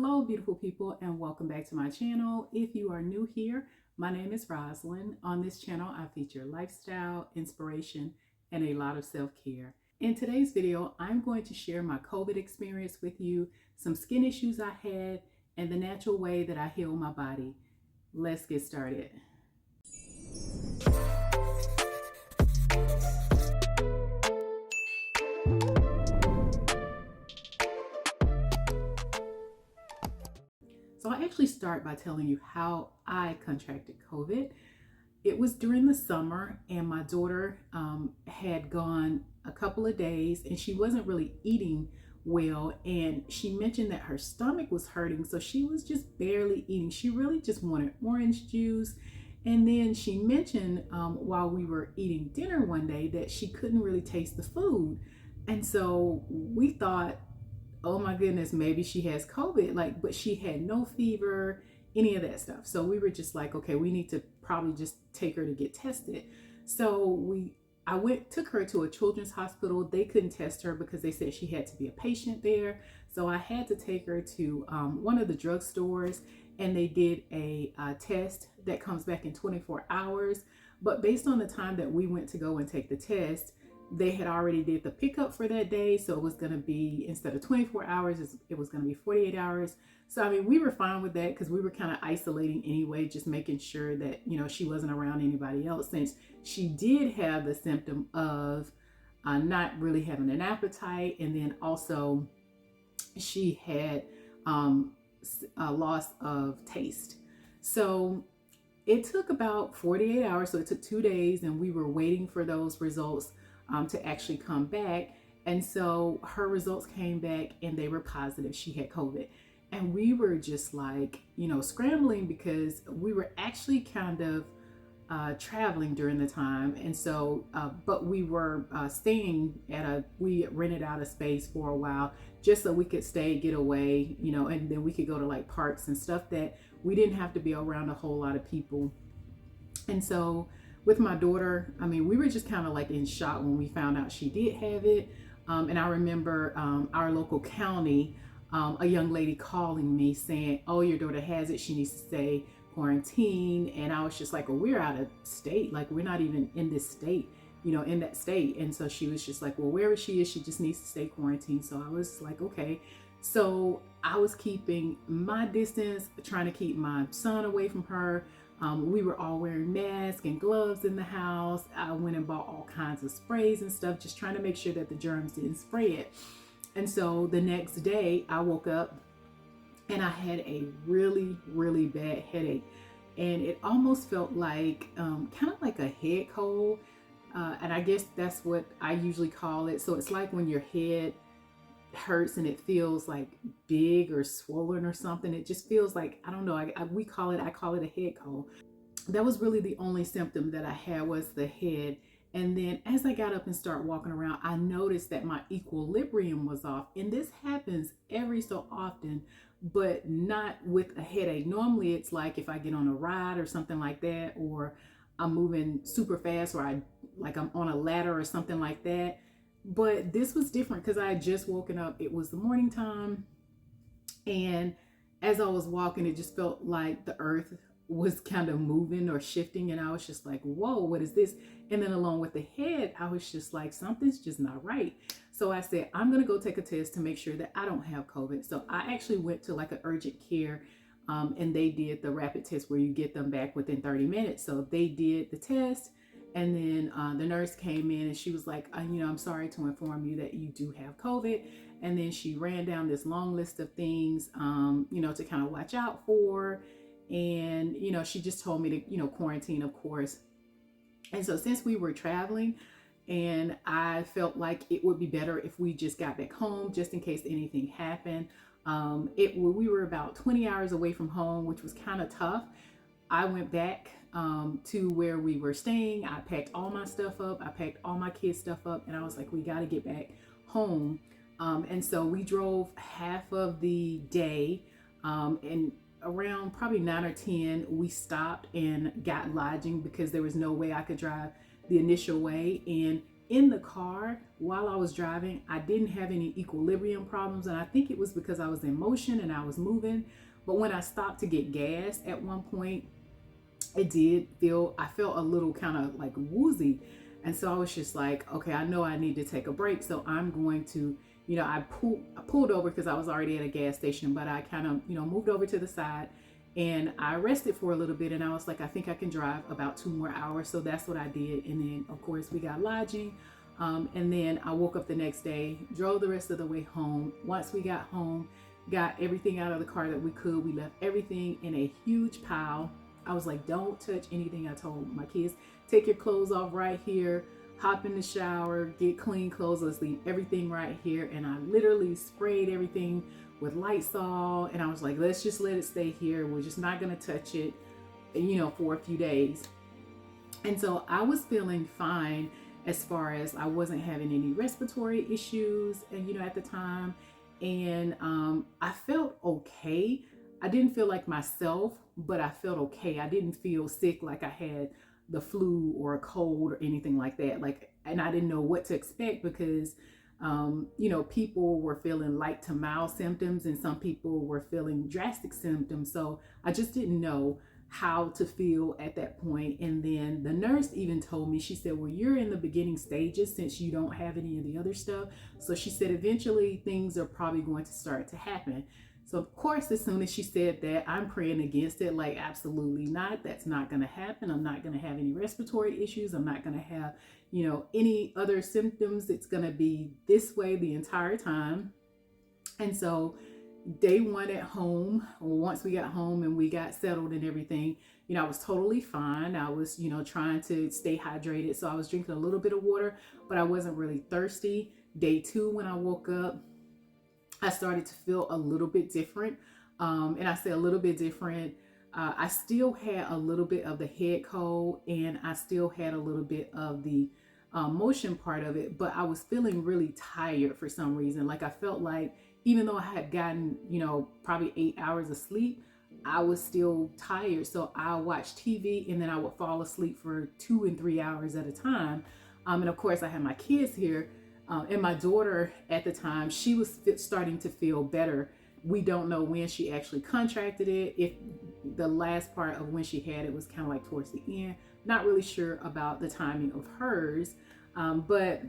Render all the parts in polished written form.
Hello, beautiful people, and welcome back to my channel. If you are new here, my name is Rosalind. On this channel, I feature lifestyle, inspiration, and a lot of self-care. In today's video, I'm going to share my COVID experience with you, some skin issues I had, and the natural way that I heal my body. Let's get started. So I actually start by telling you how I contracted COVID. It was during the summer, and my daughter had gone a couple of days and she wasn't really eating well, and she mentioned that her stomach was hurting, so she was just barely eating. She really just wanted orange juice. And then she mentioned while we were eating dinner one day that she couldn't really taste the food. And so we thought, oh my goodness, maybe she has COVID, but she had no fever, any of that stuff. So we were just like, okay, we need to probably just take her to get tested. So I took her to a children's hospital. They couldn't test her because they said she had to be a patient there. So I had to take her to one of the drugstores, and they did a test that comes back in 24 hours. But based on the time that we went to go and take the test, they had already did the pickup for that day. So it was going to be, instead of 24 hours, it was going to be 48 hours. So, I mean, we were fine with that because we were kind of isolating anyway, just making sure that, she wasn't around anybody else, since she did have the symptom of not really having an appetite. And then also she had a loss of taste. So it took about 48 hours. So it took 2 days, and we were waiting for those results to actually come back. And so her results came back and they were positive. She had COVID. And we were just like, scrambling because we were actually kind of traveling during the time. And so, but we were staying we rented out a space for a while just so we could stay, get away, and then we could go to like parks and stuff that we didn't have to be around a whole lot of people. And so with my daughter, I mean, we were just kind of like in shock when we found out she did have it. And I remember our local county, a young lady calling me saying, oh, your daughter has it. She needs to stay quarantined. And I was just like, well, we're out of state. Like, we're not even in this state, in that state. And so she was just like, well, wherever she is, she just needs to stay quarantined. So I was like, okay. So I was keeping my distance, trying to keep my son away from her. We were all wearing masks and gloves in the house. I went and bought all kinds of sprays and stuff, just trying to make sure that the germs didn't spread. And so the next day I woke up and I had a really, really bad headache. And it almost felt like kind of like a head cold. And I guess that's what I usually call it. So it's like when your head hurts and it feels like big or swollen or something. It just feels like, I don't know, I call it a head cold. That was really the only symptom that I had, was the head. And then as I got up and started walking around, I noticed that my equilibrium was off. And this happens every so often, but not with a headache. Normally it's like if I get on a ride or something like that, or I'm moving super fast, or I'm on a ladder or something like that. But this was different because I had just woken up. It was the morning time. And as I was walking, it just felt like the earth was kind of moving or shifting. And I was just like, whoa, what is this? And then along with the head, I was just like, something's just not right. So I said, I'm going to go take a test to make sure that I don't have COVID. So I actually went to like an urgent care, and they did the rapid test where you get them back within 30 minutes. So they did the test. And then the nurse came in and she was like, I'm sorry to inform you that you do have COVID. And then she ran down this long list of things, to kind of watch out for. And, she just told me to, quarantine, of course. And so since we were traveling, and I felt like it would be better if we just got back home, just in case anything happened. We were about 20 hours away from home, which was kind of tough. I went back to where we were staying. I packed all my stuff up. I packed all my kids' stuff up, and I was like, we got to get back home. And so we drove half of the day, and around probably 9 or 10, we stopped and got lodging because there was no way I could drive the initial way. And in the car while I was driving, I didn't have any equilibrium problems. And I think it was because I was in motion and I was moving. But when I stopped to get gas at one point, I felt a little kind of like woozy. And so I was just like, okay, I know I need to take a break. So I'm going to, I pulled over because I was already at a gas station, but I kind of, moved over to the side and I rested for a little bit. And I was like, I think I can drive about 2 more hours. So that's what I did. And then of course we got lodging. And then I woke up the next day, drove the rest of the way home. Once we got home, got everything out of the car that we could. We left everything in a huge pile. I was like, don't touch anything. I told my kids, take your clothes off right here, hop in the shower, get clean clothes, let's leave everything right here. And I literally sprayed everything with Lysol. And I was like, let's just let it stay here. We're just not going to touch it, for a few days. And so I was feeling fine as far as I wasn't having any respiratory issues, and at the time. And I felt okay. I didn't feel like myself, but I felt okay. I didn't feel sick like I had the flu or a cold or anything like that. And I didn't know what to expect because, people were feeling light to mild symptoms and some people were feeling drastic symptoms. So I just didn't know how to feel at that point. And then the nurse even told me, she said, well, you're in the beginning stages since you don't have any of the other stuff. So she said, eventually things are probably going to start to happen. So of course, as soon as she said that, I'm praying against it. Like, absolutely not. That's not going to happen. I'm not going to have any respiratory issues. I'm not going to have, any other symptoms. It's going to be this way the entire time. And so day one at home, or once we got home and we got settled and everything, I was totally fine. I was, trying to stay hydrated. So I was drinking a little bit of water, but I wasn't really thirsty. Day two, when I woke up, I started to feel a little bit different. And I say a little bit different. I still had a little bit of the head cold and I still had a little bit of the motion part of it, but I was feeling really tired for some reason. Like I felt like even though I had gotten, probably 8 hours of sleep, I was still tired. So I watched TV and then I would fall asleep for 2 and 3 hours at a time. And of course I had my kids here. And my daughter at the time, she was starting to feel better. We don't know when she actually contracted it. If the last part of when she had it was kind of like towards the end, not really sure about the timing of hers. But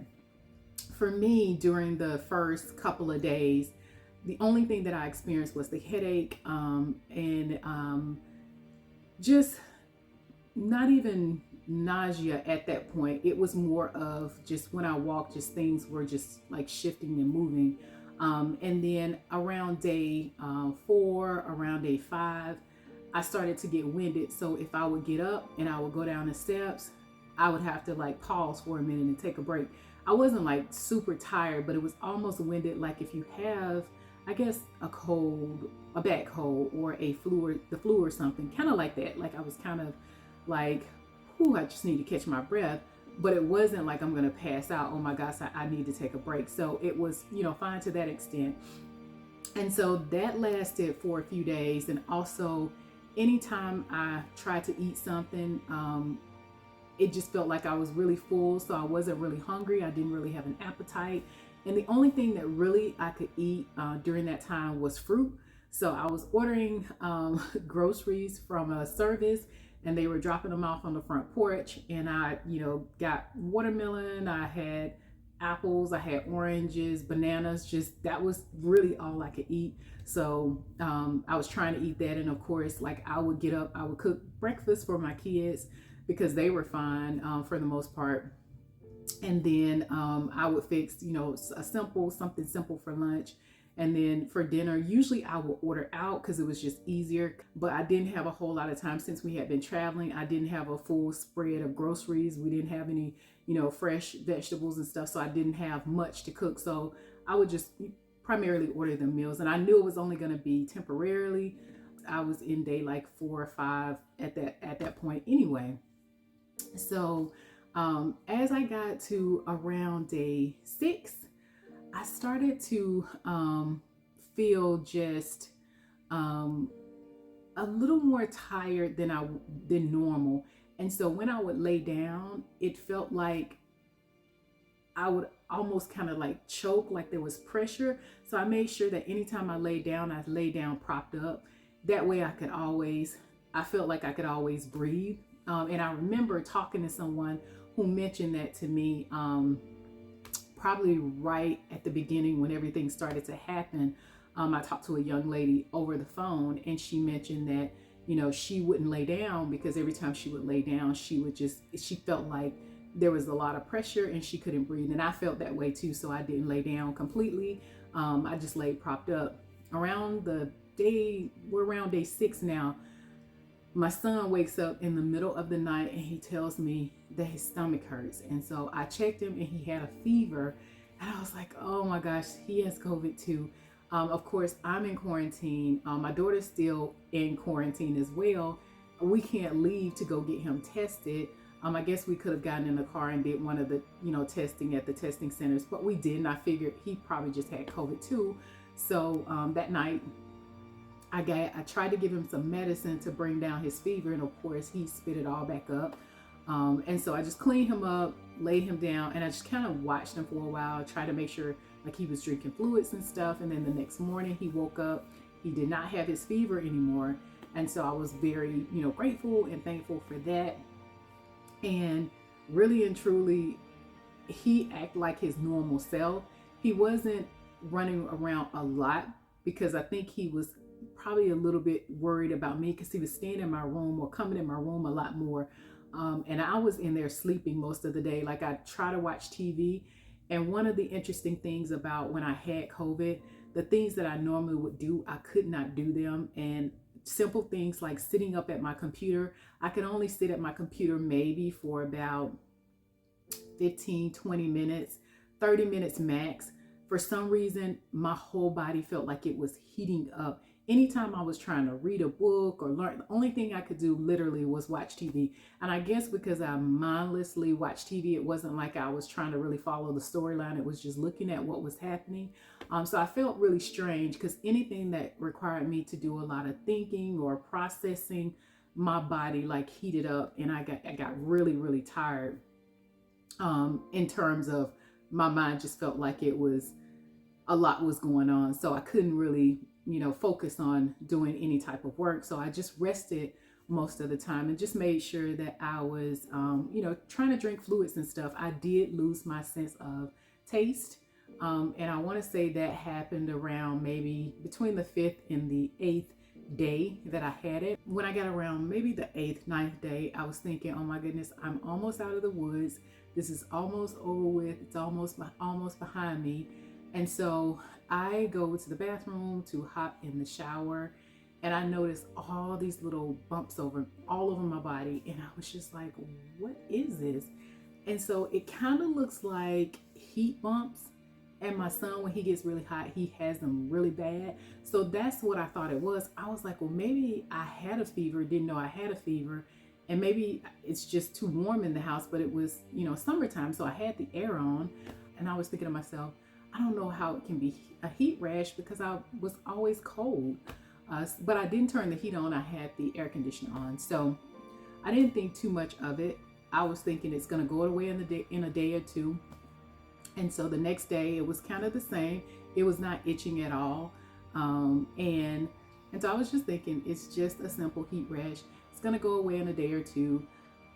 for me, during the first couple of days, the only thing that I experienced was the headache, and just not even nausea at that point. It was more of just when I walked, just things were just like shifting and moving. And then around day 4, around day 5, I started to get winded. So if I would get up and I would go down the steps, I would have to like pause for a minute and take a break. I wasn't like super tired, but it was almost winded. Like if you have, I guess, a cold, a bad cold, or the flu or something, kind of like that. Like I was kind of like, I just need to catch my breath. But it wasn't like I'm going to pass out. Oh my gosh, I need to take a break. So it was, fine to that extent. And so that lasted for a few days. And also anytime I tried to eat something, it just felt like I was really full. So I wasn't really hungry. I didn't really have an appetite. And the only thing that really I could eat during that time was fruit. So I was ordering groceries from a service and they were dropping them off on the front porch. And I, got watermelon, I had apples, I had oranges, bananas, just that was really all I could eat. So I was trying to eat that. And of course, like I would get up, I would cook breakfast for my kids because they were fine for the most part. And then I would fix, something simple for lunch. And then for dinner, usually I would order out because it was just easier. But I didn't have a whole lot of time since we had been traveling. I didn't have a full spread of groceries. We didn't have any, fresh vegetables and stuff. So I didn't have much to cook. So I would just primarily order the meals. And I knew it was only going to be temporarily. I was in day like 4 or 5 at that point anyway. So as I got to around day 6, I started to feel just a little more tired than normal. And so when I would lay down, it felt like I would almost kind of like choke, like there was pressure. So I made sure that anytime I lay down, I lay down propped up. That way I felt like I could always breathe. And I remember talking to someone who mentioned that to me, probably right at the beginning when everything started to happen. I talked to a young lady over the phone, and she mentioned that, she wouldn't lay down because every time she would lay down, she felt like there was a lot of pressure and she couldn't breathe. And I felt that way too. So I didn't lay down completely. I just laid propped up. We're around day 6 now. My son wakes up in the middle of the night and he tells me that his stomach hurts. And so I checked him and he had a fever. And I was like, oh my gosh, he has COVID too. Of course, I'm in quarantine. My daughter's still in quarantine as well. We can't leave to go get him tested. I guess we could have gotten in the car and did one of the, testing at the testing centers, but we didn't. I figured he probably just had COVID too. So that night, I tried to give him some medicine to bring down his fever, and of course he spit it all back up. And so I just cleaned him up, laid him down, and I just kind of watched him for a while, tried to make sure like he was drinking fluids and stuff. And then the next morning he woke up, he did not have his fever anymore. And so I was very, grateful and thankful for that. And really and truly, he acted like his normal self. He wasn't running around a lot because I think he was probably a little bit worried about me because he was staying in my room or coming in my room a lot more. And I was in there sleeping most of the day. Like I try to watch TV. And one of the interesting things about when I had COVID, the things that I normally would do, I could not do them. And simple things like sitting up at my computer, I could only sit at my computer maybe for about 15, 20 minutes, 30 minutes max. For some reason, my whole body felt like it was heating up. Anytime I was trying to read a book or learn, the only thing I could do literally was watch TV. And I guess because I mindlessly watched TV, it wasn't like I was trying to really follow the storyline. It was just looking at what was happening. So I felt really strange because anything that required me to do a lot of thinking or processing, my body like heated up, and I got really, really tired. In terms of my mind just felt like a lot was going on. So I couldn't really, focus on doing any type of work. So I just rested most of the time and just made sure that I was, trying to drink fluids and stuff. I did lose my sense of taste. And I want to say that happened around maybe between the 5th and the 8th day that I had it. When I got around maybe the 8th, 9th day, I was thinking, oh my goodness, I'm almost out of the woods. This is almost over with. It's almost behind me. And so I go to the bathroom to hop in the shower, and I noticed all these little bumps all over my body. And I was just like, what is this? And so it kind of looks like heat bumps. And my son, when he gets really hot, he has them really bad. So that's what I thought it was. I was like, well, maybe I had a fever, didn't know I had a fever. And maybe it's just too warm in the house, but it was, summertime. So I had the air on, and I was thinking to myself, I don't know how it can be a heat rash because I was always cold. But I didn't turn the heat on. I had the air conditioner on. So I didn't think too much of it. I was thinking it's going to go away in a day or two. And so the next day it was kind of the same. It was not itching at all. And so I was just thinking it's just a simple heat rash. It's going to go away in a day or two.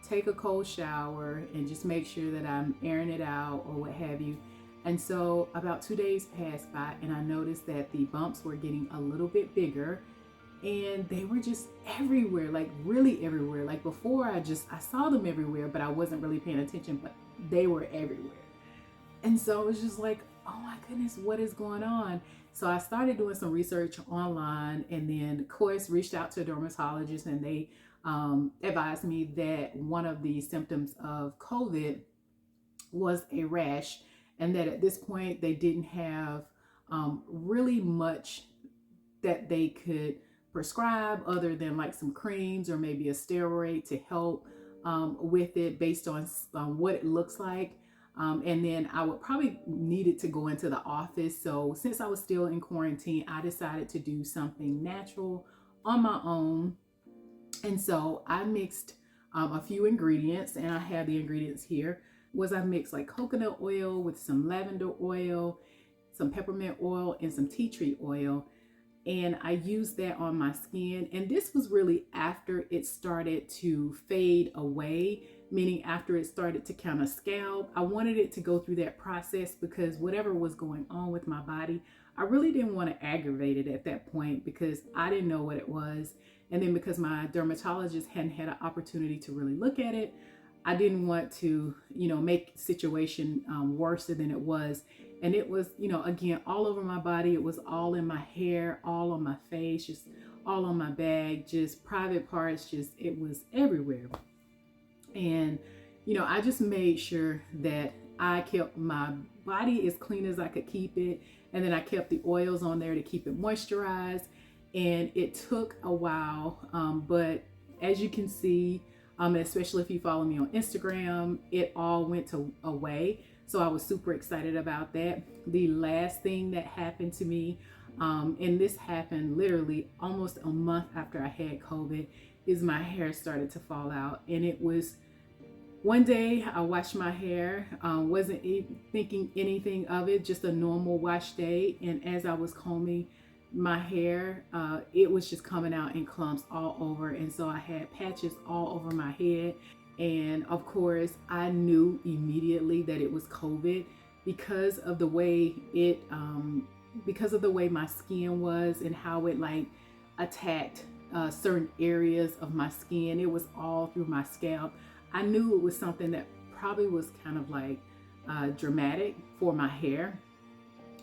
Take a cold shower and just make sure that I'm airing it out or what have you. And so about 2 days passed by, and I noticed that the bumps were getting a little bit bigger, and they were just everywhere, like really everywhere. Like before, I saw them everywhere, but I wasn't really paying attention, but they were everywhere. And so I was just like, oh my goodness, what is going on? So I started doing some research online, and then of course reached out to a dermatologist, and they advised me that one of the symptoms of COVID was a rash, and that at this point they didn't have really much that they could prescribe other than like some creams or maybe a steroid to help with it based on what it looks like. And then I would probably needed to go into the office. So since I was still in quarantine, I decided to do something natural on my own. And so I mixed a few ingredients, and I have the ingredients here. was I mixed like coconut oil with some lavender oil, some peppermint oil, and some tea tree oil. And I used that on my skin. And this was really after it started to fade away, meaning after it started to kind of scalp. I wanted it to go through that process because whatever was going on with my body, I really didn't want to aggravate it at that point because I didn't know what it was. And then because my dermatologist hadn't had an opportunity to really look at it, I didn't want to, make the situation worse than it was. And it was, again, all over my body. It was all in my hair, all on my face, just all on my bag, just private parts, just it was everywhere. And, I just made sure that I kept my body as clean as I could keep it. And then I kept the oils on there to keep it moisturized. And it took a while, but as you can see, especially if you follow me on Instagram, it all went away. So I was super excited about that. The last thing that happened to me, and this happened literally almost a month after I had COVID, is my hair started to fall out. And it was one day I washed my hair, wasn't thinking anything of it, just a normal wash day. And as I was combing my hair, it was just coming out in clumps all over. And so I had patches all over my head. And of course, I knew immediately that it was COVID because of the way because of the way my skin was and how it like attacked certain areas of my skin. It was all through my scalp. I knew it was something that probably was kind of like dramatic for my hair.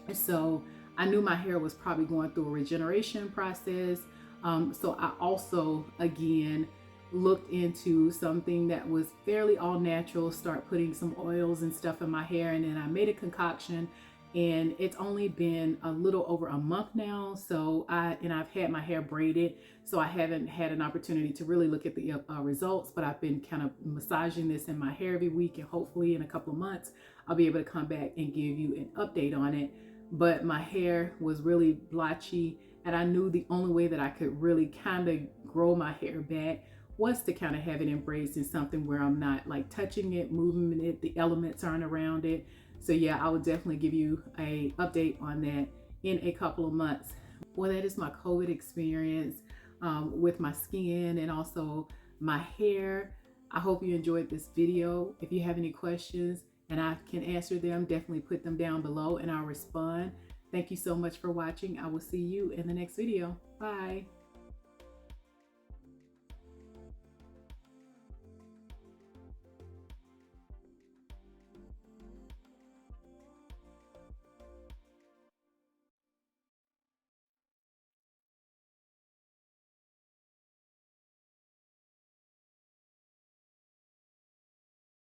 And so I knew my hair was probably going through a regeneration process. So I also, again, looked into something that was fairly all natural, start putting some oils and stuff in my hair. And then I made a concoction, and it's only been a little over a month now. So I've had my hair braided, so I haven't had an opportunity to really look at the results, but I've been kind of massaging this in my hair every week, and hopefully in a couple of months, I'll be able to come back and give you an update on it. But my hair was really blotchy, and I knew the only way that I could really kind of grow my hair back was to kind of have it embraced in something where I'm not like touching it, moving it, the elements aren't around it. So yeah, I would definitely give you a update on that in a couple of months. Well, that is my COVID experience with my skin and also my hair. I hope you enjoyed this video. If you have any questions and I can answer them, definitely put them down below and I'll respond. Thank you so much for watching. I will see you in the next video. Bye.